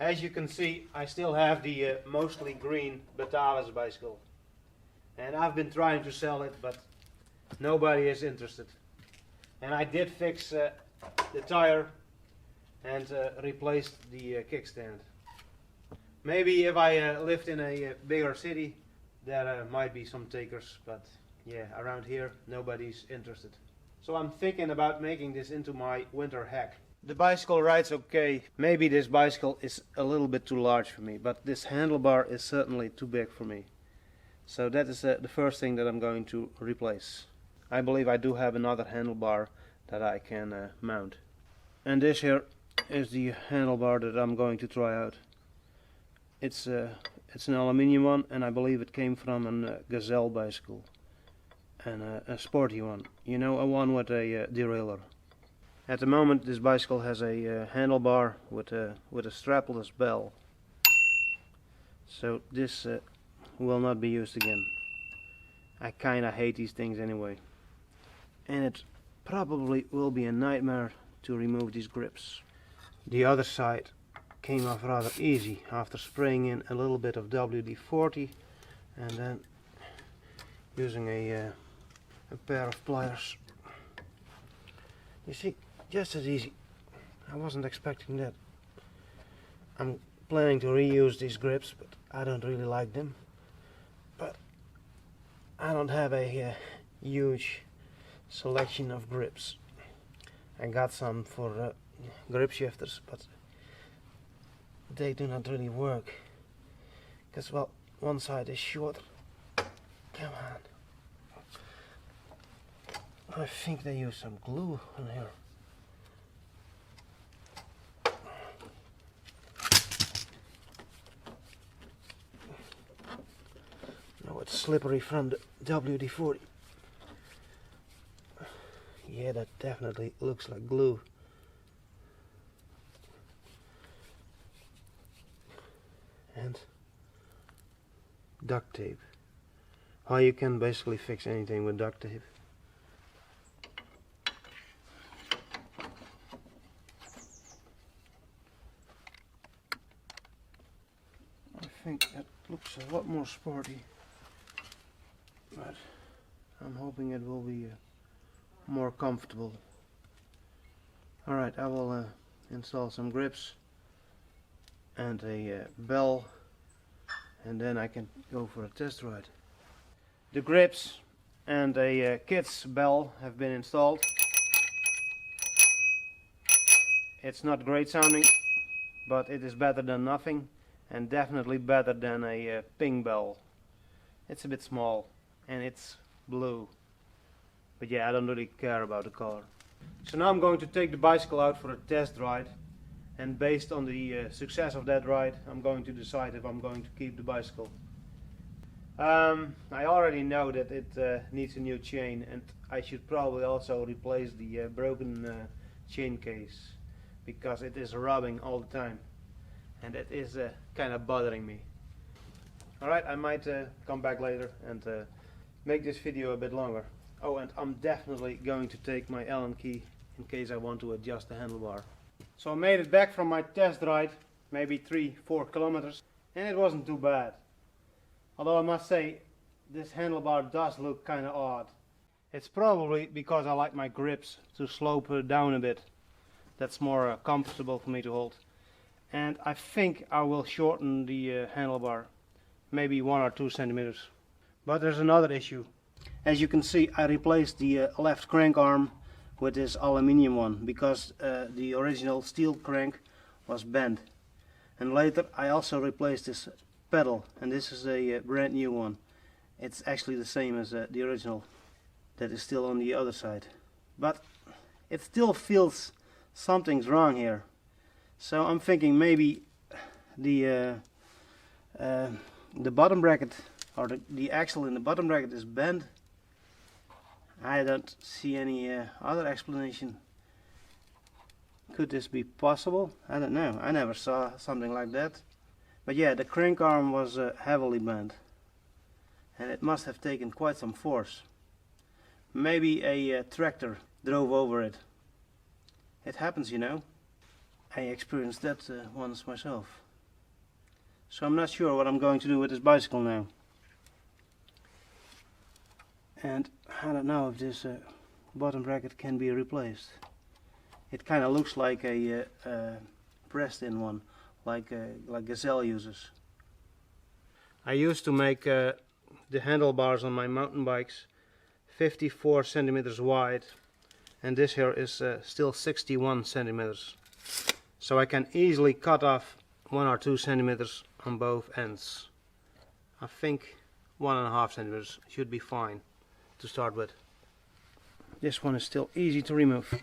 As you can see, I still have the mostly green Batavus bicycle. And I've been trying to sell it, but nobody is interested. And I did fix the tire and replaced the kickstand. Maybe if I lived in a bigger city, there might be some takers, but yeah, around here nobody's interested. So I'm thinking about making this into my winter hack. The bicycle rides okay. Maybe this bicycle is a little bit too large for me, but this handlebar is certainly too big for me. So that is the first thing that I'm going to replace. I believe I do have another handlebar that I can mount. And this here is the handlebar that I'm going to try out. It's an aluminium one, and I believe it came from a Gazelle bicycle. And a sporty one, you know, a one with a derailleur. At the moment this bicycle has a handlebar with a strapless bell. So this will not be used again. I kinda hate these things anyway. And it probably will be a nightmare to remove these grips. The other side came off rather easy after spraying in a little bit of WD-40 and then using a pair of pliers. You see, just as easy. I wasn't expecting that. I'm planning to reuse these grips, but I don't really like them. But I don't have a huge selection of grips. I got some for grip shifters, but they do not really work. Because, well, one side is shorter. Come on. I think they use some glue on here. No, it's slippery from the WD-40. Yeah, that definitely looks like glue. And duct tape. How you can basically fix anything with duct tape. I think that looks a lot more sporty, but I'm hoping it will be more comfortable. Alright, I will install some grips and a bell, and then I can go for a test ride. The grips and a kid's bell have been installed. It's not great sounding, but it is better than nothing, and definitely better than a ping bell. It's a bit small and it's blue, but yeah, I don't really care about the color. So now I'm going to take the bicycle out for a test ride, and based on the success of that ride, I'm going to decide if I'm going to keep the bicycle. I already know that it needs a new chain, and I should probably also replace the broken chain case, because it is rubbing all the time. And it is kind of bothering me. Alright, I might come back later and make this video a bit longer. Oh, and I'm definitely going to take my Allen key in case I want to adjust the handlebar. So I made it back from my test ride, maybe 3-4 kilometers, and it wasn't too bad. Although I must say, this handlebar does look kind of odd. It's probably because I like my grips to slope down a bit. That's more comfortable for me to hold. And I think I will shorten the handlebar, maybe 1 or 2 centimeters. But there's another issue. As you can see, I replaced the left crank arm with this aluminium one, because the original steel crank was bent. And later I also replaced this pedal, and this is a brand new one. It's actually the same as the original that is still on the other side. But it still feels something's wrong here. So I'm thinking maybe the bottom bracket, or the axle in the bottom bracket, is bent. I don't see any other explanation. Could this be possible? I don't know. I never saw something like that. But yeah, the crank arm was heavily bent, and it must have taken quite some force. Maybe a tractor drove over it. It happens, you know. I experienced that once myself. So I'm not sure what I'm going to do with this bicycle now. And I don't know if this bottom bracket can be replaced. It kind of looks like a pressed-in one, like Gazelle uses. I used to make the handlebars on my mountain bikes 54 centimeters wide, and this here is still 61 centimeters. So I can easily cut off 1 or 2 centimeters on both ends. I think 1.5 centimeters should be fine to start with. This one is still easy to remove.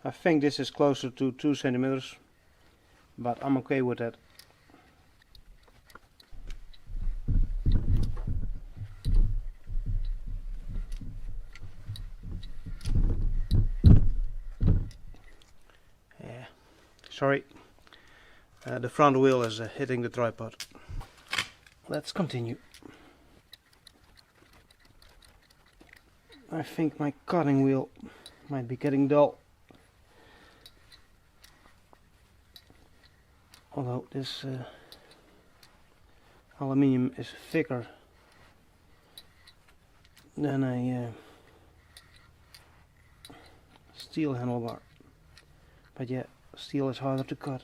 I think this is closer to 2 centimeters, but I'm okay with that. Yeah, sorry, the front wheel is hitting the tripod. Let's continue. I think my cutting wheel might be getting dull. Although this aluminium is thicker than a steel handlebar, but yeah, steel is harder to cut.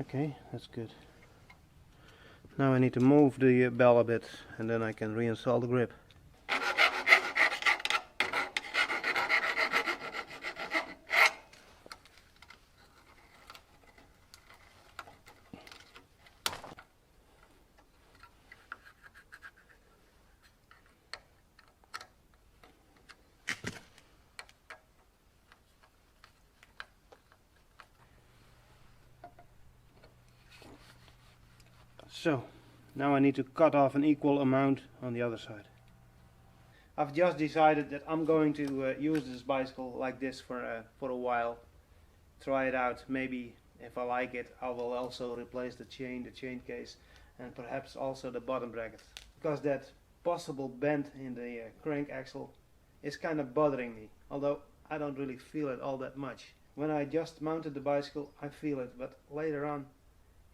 Okay, that's good. Now I need to move the bell a bit, and then I can reinstall the grip. So, now I need to cut off an equal amount on the other side. I've just decided that I'm going to use this bicycle like this for a while. Try it out. Maybe if I like it, I will also replace the chain case, and perhaps also the bottom bracket. Because that possible bend in the crank axle is kind of bothering me. Although I don't really feel it all that much. When I just mounted the bicycle, I feel it, but later on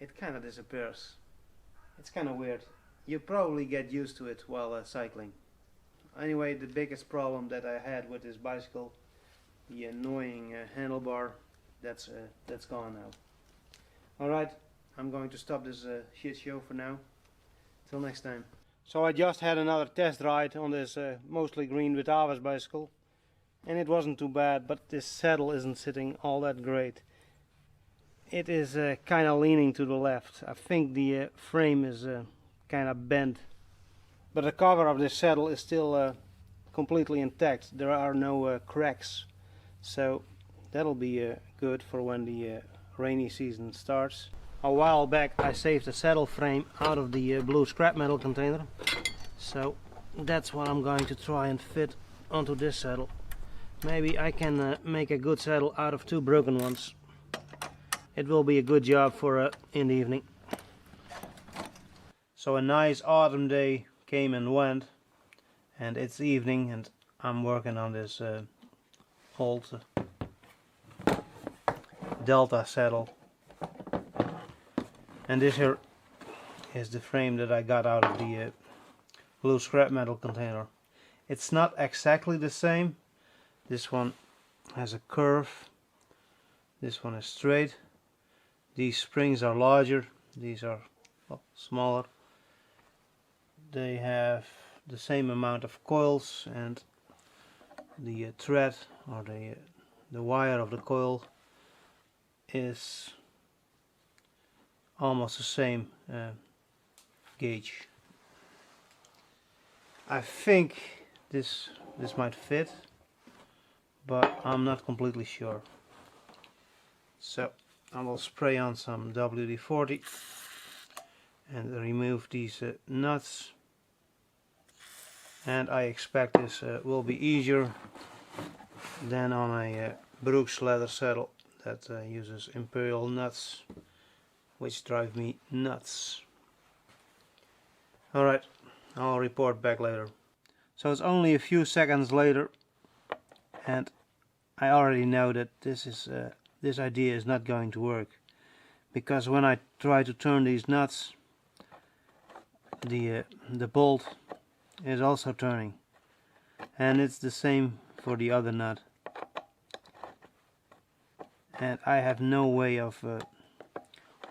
it kind of disappears. It's kind of weird. You probably get used to it while cycling. Anyway, the biggest problem that I had with this bicycle, the annoying handlebar, that's gone now. Alright, I'm going to stop this shit show for now. Till next time. So I just had another test ride on this mostly green Batavus bicycle, and it wasn't too bad, but this saddle isn't sitting all that great. It is kind of leaning to the left. I think the frame is kind of bent. But the cover of this saddle is still completely intact. There are no cracks. So that'll be good for when the rainy season starts. A while back I saved the saddle frame out of the blue scrap metal container. So that's what I'm going to try and fit onto this saddle. Maybe I can make a good saddle out of 2 broken ones. It will be a good job for in the evening. So a nice autumn day came and went, and it's evening, and I'm working on this old Delta saddle. And this here is the frame that I got out of the blue scrap metal container. It's not exactly the same. This one has a curve. This one is straight. These springs are larger, these are smaller. They have the same amount of coils, and the thread or the wire of the coil is almost the same gauge. I think this might fit, but I'm not completely sure. So I will spray on some WD-40 and remove these nuts, and I expect this will be easier Then on a Brooks leather saddle that uses imperial nuts, which drive me nuts. Alright, I'll report back later. So it's only a few seconds later, and I already know that this idea is not going to work, because when I try to turn these nuts, the bolt is also turning, and it's the same for the other nut, and I have no way of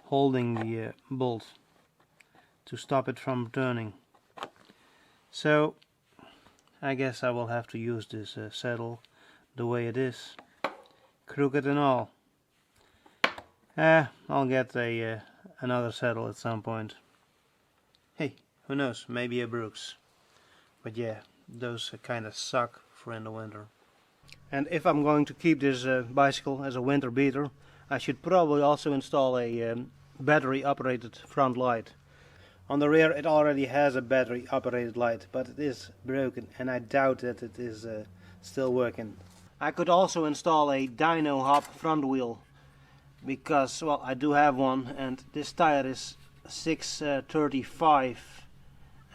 holding the bolt to stop it from turning. So I guess I will have to use this saddle the way it is, crooked and all. I'll get another saddle at some point. Hey, who knows, maybe a Brooks. But yeah, those kind of suck for in the winter. And if I'm going to keep this bicycle as a winter beater, I should probably also install a battery operated front light. On the rear it already has a battery operated light, but it is broken and I doubt that it is still working. I could also install a dyno hop front wheel, because, well, I do have one, and this tire is 635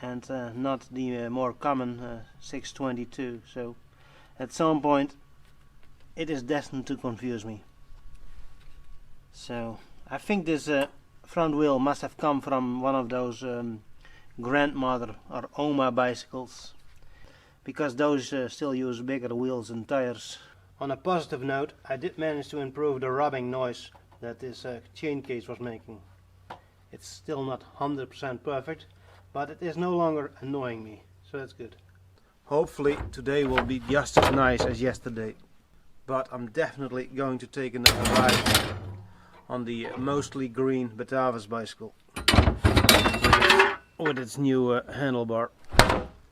and not the more common 622, so at some point it is destined to confuse me. So I think this front wheel must have come from one of those grandmother or Oma bicycles, because those still use bigger wheels and tires. On a positive note, I did manage to improve the rubbing noise that this chain case was making. It's still not 100% perfect, but it is no longer annoying me, so that's good. Hopefully today will be just as nice as yesterday, but I'm definitely going to take another ride on the mostly green Batavus bicycle with its new handlebar.